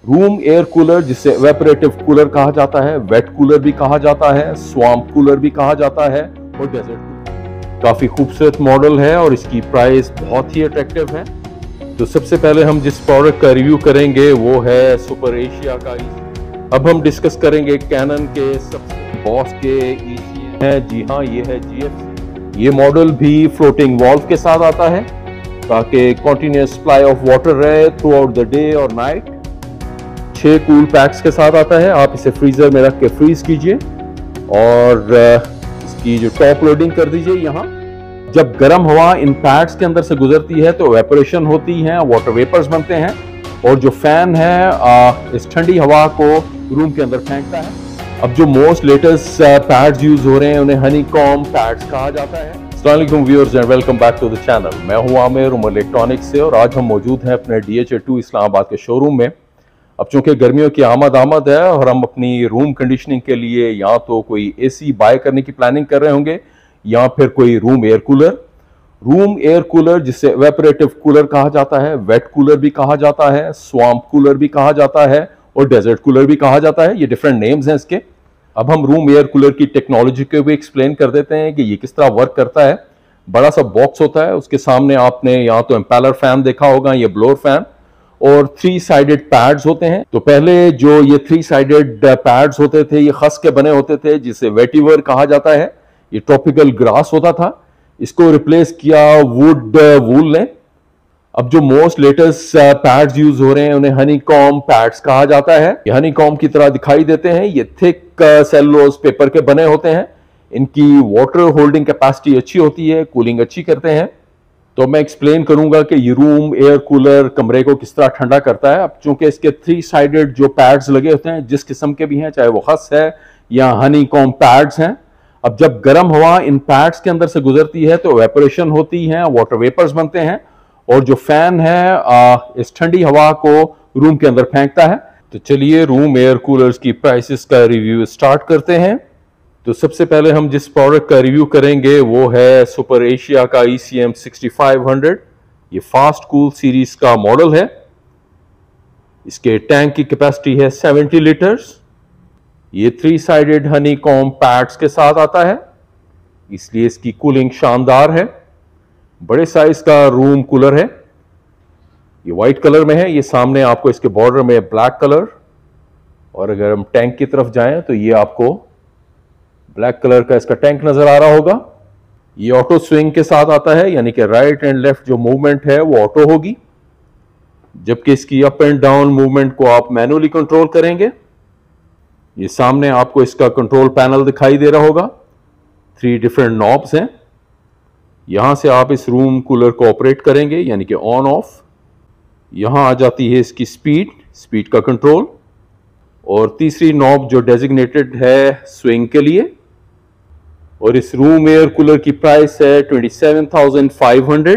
Room air cooler, जिसे evaporative cooler कहा जाता है, वेट कूलर भी कहा जाता है, स्वाम्प कूलर भी कहा जाता है और डेजर्ट कूलर। काफी खूबसूरत मॉडल है और इसकी प्राइस बहुत ही अट्रैक्टिव है। तो सबसे पहले हम जिस प्रोडक्ट का रिव्यू करेंगे वो है सुपर एशिया का। अब हम डिस्कस करेंगे कैनन के, बॉस के ECM है। जी हाँ, ये है GFC। ये मॉडल भी फ्लोटिंग वॉल्व के साथ आता है ताकि कंटिन्यूअस सप्लाई ऑफ वाटर रहे थ्रू आउट द डे और नाइट। 6 कूल पैक्स के साथ आता है। आप इसे फ्रीजर में रख के फ्रीज कीजिए और इसकी जो टॉप लोडिंग कर दीजिए। यहाँ जब गर्म हवा इन पैड्स के अंदर से गुजरती है तो एवेपोरेशन होती है, वाटर वेपर्स बनते हैं और जो फैन है इस ठंडी हवा को रूम के अंदर फेंकता है। अब जो मोस्ट लेटेस्ट पैड्स यूज हो रहे हैं उन्हें हनीकॉम्ब पैड्स कहा जाता है। अस्सलाम वालेकुम viewers and welcome back to the channel. मैं हूं आमिर उमर इलेक्ट्रॉनिक्स से और आज हम मौजूद हैं अपने DHA2 इस्लामाबाद के शोरूम में। अब चूंकि गर्मियों की आमद है और हम अपनी रूम कंडीशनिंग के लिए या तो कोई AC बाय करने की प्लानिंग कर रहे होंगे या फिर कोई रूम एयर कूलर जिसे इवेपोरेटिव कूलर कहा जाता है, वेट कूलर भी कहा जाता है, स्वाम्प कूलर भी कहा जाता है और डेजर्ट कूलर भी कहा जाता है। ये डिफरेंट नेम्स हैं इसके। अब हम रूम एयर कूलर की टेक्नोलॉजी को भी एक्सप्लेन कर देते हैं कि ये किस तरह वर्क करता है। बड़ा सा बॉक्स होता है, उसके सामने आपने या तो एम्पेलर फैन देखा होगा, ये ब्लोअर फैन और 3 साइडेड पैड्स होते हैं। तो पहले जो ये 3 साइडेड पैड्स होते थे ये खस के बने होते थे जिसे वेटिवर कहा जाता है। ये ट्रॉपिकल ग्रास होता था, इसको रिप्लेस किया वुड वूल ने। अब जो मोस्ट लेटेस्ट पैड्स यूज हो रहे हैं उन्हें हनीकॉम्ब पैड्स कहा जाता है। ये हनीकॉम्ब की तरह दिखाई देते हैं। ये थिक सेलुलोज पेपर के बने होते हैं। इनकी वाटर होल्डिंग कैपेसिटी अच्छी होती है, कूलिंग अच्छी करते हैं। तो मैं एक्सप्लेन करूंगा कि ये रूम एयर कूलर कमरे को किस तरह ठंडा करता है। अब चूंकि इसके 3 साइडेड जो पैड्स लगे होते हैं, जिस किस्म के भी हैं, चाहे वो खस है या हनीकॉम्ब पैड्स हैं। अब जब गर्म हवा इन पैड्स के अंदर से गुजरती है तो एवेपोरेशन होती है, वाटर वेपर्स बनते हैं और जो फैन है इस ठंडी हवा को रूम के अंदर फेंकता है। तो चलिए रूम एयर कूलर्स की प्राइसेस का रिव्यू स्टार्ट करते हैं। तो सबसे पहले हम जिस प्रोडक्ट का रिव्यू करेंगे वो है सुपर एशिया का ECM 6500। ये फास्ट कूल सीरीज का मॉडल है। इसके टैंक की कैपेसिटी है 70 लीटर्स। ये 3 साइडेड हनीकॉम्ब पैड्स के साथ आता है, इसलिए इसकी कूलिंग शानदार है। बड़े साइज का रूम कूलर है। ये व्हाइट कलर में है। ये सामने आपको इसके बॉर्डर में ब्लैक कलर, और अगर हम टैंक की तरफ जाएं तो ये आपको ब्लैक कलर का इसका टैंक नजर आ रहा होगा। ये ऑटो स्विंग के साथ आता है, यानी कि राइट एंड लेफ्ट जो मूवमेंट है वो ऑटो होगी, जबकि इसकी अप एंड डाउन मूवमेंट को आप मैनुअली कंट्रोल करेंगे। ये सामने आपको इसका कंट्रोल पैनल दिखाई दे रहा होगा। 3 डिफरेंट नॉब्स हैं। यहां से आप इस रूम कूलर को ऑपरेट करेंगे, यानी कि ऑन ऑफ। यहां आ जाती है इसकी स्पीड का कंट्रोल, और तीसरी नॉब जो डेजिग्नेटेड है स्विंग के लिए। और इस रूम एयर कूलर की प्राइस है 27,500।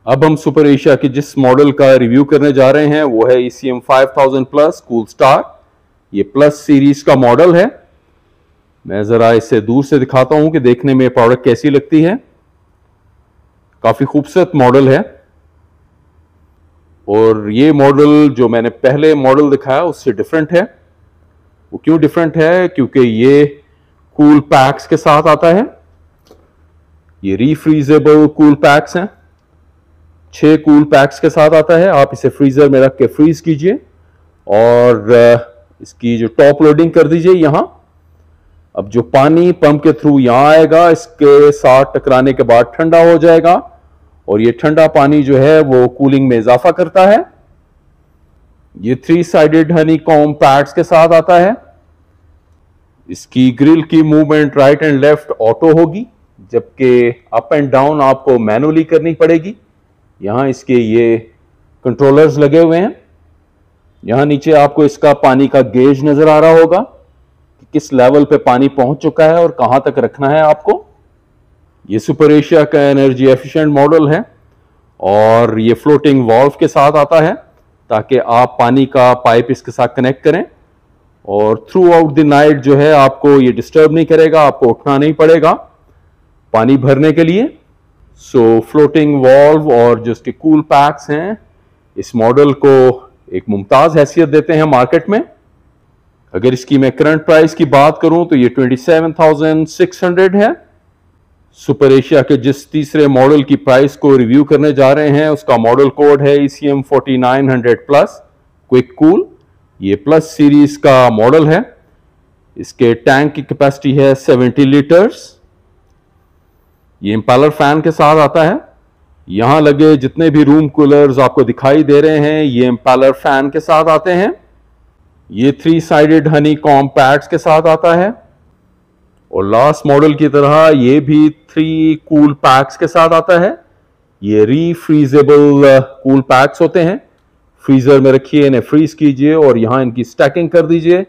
अब हम सुपर एशिया के जिस मॉडल का रिव्यू करने जा रहे हैं वो है ECM 5000 प्लस कूल स्टार। ये प्लस सीरीज का मॉडल है। मैं जरा इसे दूर से दिखाता हूं कि देखने में प्रोडक्ट कैसी लगती है। काफी खूबसूरत मॉडल है। और ये मॉडल जो मैंने पहले मॉडल दिखाया उससे डिफरेंट है। वो क्यों डिफरेंट है? क्योंकि ये कूल पैक्स के साथ आता है। ये रीफ्रीजेबल कूल पैक्स हैं। 6 कूल पैक्स के साथ आता है। आप इसे फ्रीजर में रख के फ्रीज कीजिए और इसकी जो टॉप लोडिंग कर दीजिए यहां। अब जो पानी पंप के थ्रू यहां आएगा, इसके साथ टकराने के बाद ठंडा हो जाएगा और ये ठंडा पानी जो है वो कूलिंग में इजाफा करता है। ये 3 साइडेड हनीकॉम्ब पैड्स के साथ आता है। इसकी ग्रिल की movement right and left auto होगी, जबकि अप एंड डाउन आपको मैनुअली करनी पड़ेगी। यहां इसके ये कंट्रोलर्स लगे हुए हैं। यहां नीचे आपको इसका पानी का गेज नजर आ रहा होगा कि किस लेवल पे पानी पहुंच चुका है और कहां तक रखना है आपको। ये सुपर एशिया का एनर्जी एफिशिएंट मॉडल है और ये फ्लोटिंग वॉल्व के साथ आता है ताकि आप पानी का पाइप इसके साथ कनेक्ट करें और थ्रू आउट द नाइट जो है आपको ये डिस्टर्ब नहीं करेगा, आपको उठना नहीं पड़ेगा पानी भरने के लिए। सो फ्लोटिंग वॉल्व और जो इसके कूल पैक्स हैं इस मॉडल को एक मुमताज हैसियत देते हैं मार्केट में। अगर इसकी मैं करंट प्राइस की बात करूं तो ये 27,600 है। सुपर एशिया के जिस तीसरे मॉडल की प्राइस को रिव्यू करने जा रहे हैं उसका मॉडल कोड है ECM 4900 प्लस क्विक कूल। ये प्लस सीरीज का मॉडल है। इसके टैंक की कैपेसिटी है 70 लीटर्स। ये इंपैलर फैन के साथ आता है। यहां लगे जितने भी रूम कूलर्स आपको दिखाई दे रहे हैं ये इंपैलर फैन के साथ आते हैं। ये 3 साइडेड हनी कॉम पैड्स के साथ आता है और लास्ट मॉडल की तरह ये भी 3 कूल पैक्स के साथ आता है। ये रीफ्रीजेबल कूल पैक्स होते हैं। फ्रीजर में रखिए, इन्हें फ्रीज कीजिए और यहां इनकी स्टैकिंग कर दीजिए।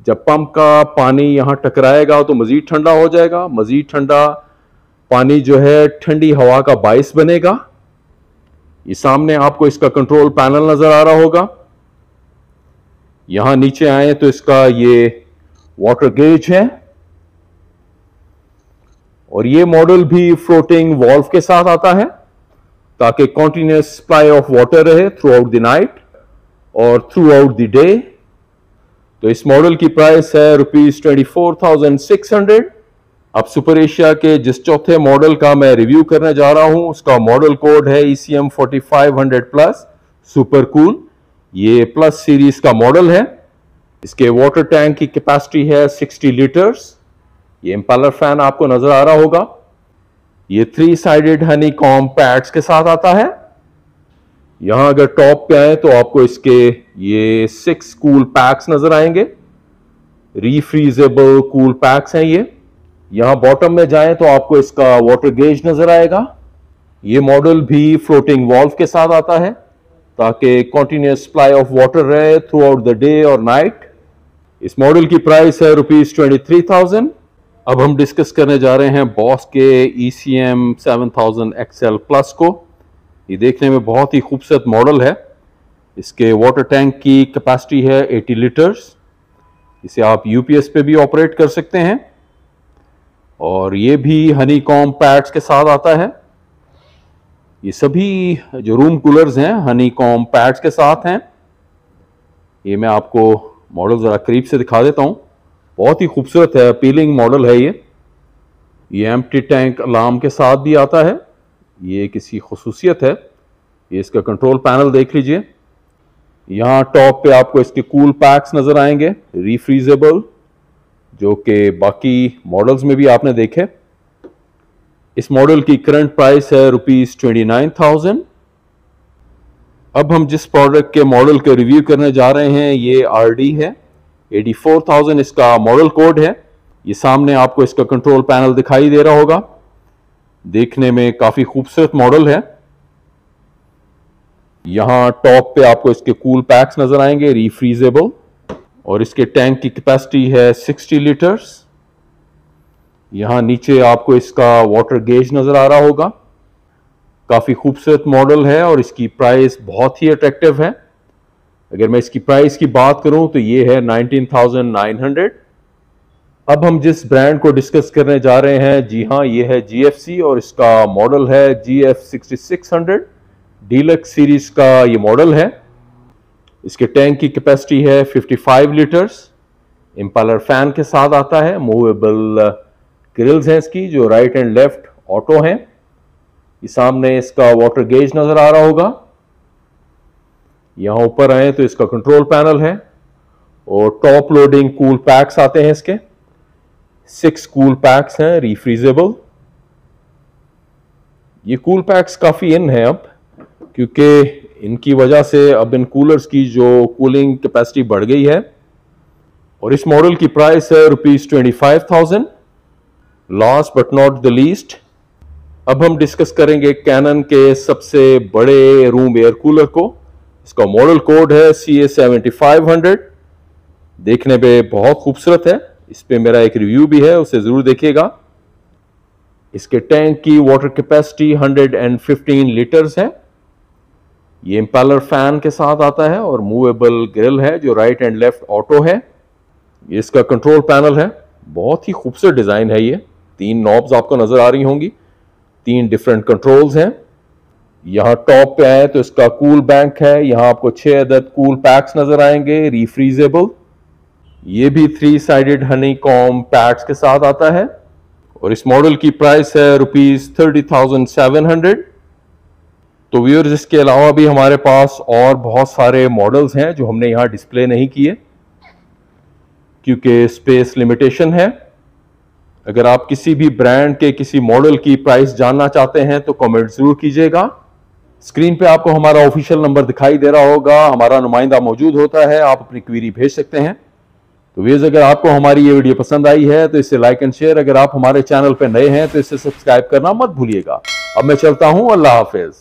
जब पंप का पानी यहां टकराएगा तो मजीद ठंडा हो जाएगा। मजीद ठंडा पानी जो है ठंडी हवा का बाइस बनेगा। ये सामने आपको इसका कंट्रोल पैनल नजर आ रहा होगा। यहां नीचे आए तो इसका ये वाटर गेज है और ये मॉडल भी फ्लोटिंग वॉल्व के साथ आता है ताकि कॉन्टिन्यूस सप्लाई ऑफ वाटर रहे थ्रू आउट द नाइट और थ्रू आउट द डे। तो इस मॉडल की प्राइस है ₹24,600। अब सुपर एशिया के जिस चौथे मॉडल का मैं रिव्यू करने जा रहा हूं उसका मॉडल कोड है ECM 4500 प्लस सुपर कूल। ये प्लस सीरीज का मॉडल है। इसके वाटर टैंक की कैपेसिटी है 60 लीटर्स। ये इंपैलर फैन आपको नजर आ रहा होगा। ये 3 साइडेड हनी कॉम पैड्स के साथ आता है। यहां अगर टॉप पे आए तो आपको इसके ये 6 कूल पैक्स नजर आएंगे। रीफ्रीजेबल कूल पैक्स हैं ये। यहां बॉटम में जाएं तो आपको इसका वाटर गेज नजर आएगा। ये मॉडल भी फ्लोटिंग वॉल्व के साथ आता है ताकि कॉन्टिन्यूस सप्लाई ऑफ वाटर रहे थ्रू आउट द डे और नाइट। इस मॉडल की प्राइस है ₹23,000। अब हम डिस्कस करने जा रहे हैं बॉस के ECM 7000 XL प्लस को। ये देखने में बहुत ही खूबसूरत मॉडल है। इसके वाटर टैंक की कैपेसिटी है 80 लीटर्स। इसे आप UPS पे भी ऑपरेट कर सकते हैं और ये भी हनी कॉम पैड्स के साथ आता है। ये सभी जो रूम कूलर्स हैं हनी कॉम पैड्स के साथ हैं। ये मैं आपको मॉडल ज़रा करीब से दिखा देता हूँ। बहुत ही खूबसूरत है, अपीलिंग मॉडल है ये एम्प्टी टैंक अलार्म के साथ भी आता है। ये किसी खुसूसियत है। ये इसका कंट्रोल पैनल देख लीजिए। यहाँ टॉप पे आपको इसके कूल पैक्स नज़र आएंगे रीफ्रीजेबल, जो कि बाकी मॉडल्स में भी आपने देखे। इस मॉडल की करंट प्राइस है ₹29,000। अब हम जिस प्रोडक्ट के मॉडल के रिव्यू करने जा रहे हैं ये RD है। 84,000 इसका मॉडल कोड है। ये सामने आपको इसका कंट्रोल पैनल दिखाई दे रहा होगा। देखने में काफी खूबसूरत मॉडल है। यहां टॉप पे आपको इसके कूल पैक्स नजर आएंगे रीफ्रीजेबल और इसके टैंक की कैपेसिटी है 60 लीटर्स। यहां नीचे आपको इसका वाटर गेज नजर आ रहा होगा। काफी खूबसूरत मॉडल है और इसकी प्राइस बहुत ही अट्रैक्टिव है। अगर मैं इसकी प्राइस की बात करूं तो ये है 19,900। अब हम जिस ब्रांड को डिस्कस करने जा रहे हैं, जी हाँ, ये है GFC और इसका मॉडल है GF 6600। डीलक्स सीरीज का ये मॉडल है। इसके टैंक की कैपेसिटी है 55 लीटर्स। इंपैलर फैन के साथ आता है। मूवेबल ग्रिल्स हैं इसकी जो राइट एंड लेफ्ट ऑटो हैं। ये सामने इसका वाटर गेज नजर आ रहा होगा। यहां ऊपर आए तो इसका कंट्रोल पैनल है और टॉप लोडिंग कूल पैक्स आते हैं इसके। 6 कूल पैक्स हैं रीफ्रीजेबल। ये कूल पैक्स काफी इन है अब, क्योंकि इनकी वजह से अब इन कूलर्स की जो कूलिंग कैपेसिटी बढ़ गई है। और इस मॉडल की प्राइस है ₹25,000। Last but not the least, अब हम डिस्कस करेंगे कैनन के सबसे बड़े रूम एयर कूलर को। इसका मॉडल कोड है CA7500। देखने में बहुत खूबसूरत है। इस पे मेरा एक रिव्यू भी है, उसे जरूर देखिएगा। इसके टैंक की वाटर कैपेसिटी 115 लीटर्स है। ये इंपैलर फैन के साथ आता है और मूवेबल ग्रिल है जो राइट एंड लेफ्ट ऑटो है। ये इसका कंट्रोल पैनल है। बहुत ही खूबसूरत डिजाइन है ये। 3 नॉब्स आपको नजर आ रही होंगी। 3 डिफरेंट कंट्रोल्स हैं। यहाँ टॉप पे आए तो इसका कूल बैंक है। यहाँ आपको 6 अदद कूल पैक्स नजर आएंगे, रीफ्रीजेबल। ये भी 3 साइडेड हनी कॉम पैड्स के साथ आता है और इस मॉडल की प्राइस है ₹30,700। तो व्यूअर्स, इसके अलावा भी हमारे पास और बहुत सारे मॉडल्स हैं जो हमने यहाँ डिस्प्ले नहीं किए क्योंकि स्पेस लिमिटेशन है। अगर आप किसी भी ब्रांड के किसी मॉडल की प्राइस जानना चाहते हैं तो कमेंट जरूर कीजिएगा। स्क्रीन पे आपको हमारा ऑफिशियल नंबर दिखाई दे रहा होगा, हमारा नुमाइंदा मौजूद होता है, आप अपनी क्वेरी भेज सकते हैं। तो व्यूअर्स, अगर आपको हमारी ये वीडियो पसंद आई है तो इसे लाइक एंड शेयर। अगर आप हमारे चैनल पे नए हैं तो इसे सब्सक्राइब करना मत भूलिएगा। अब मैं चलता हूं, अल्लाह हाफिज।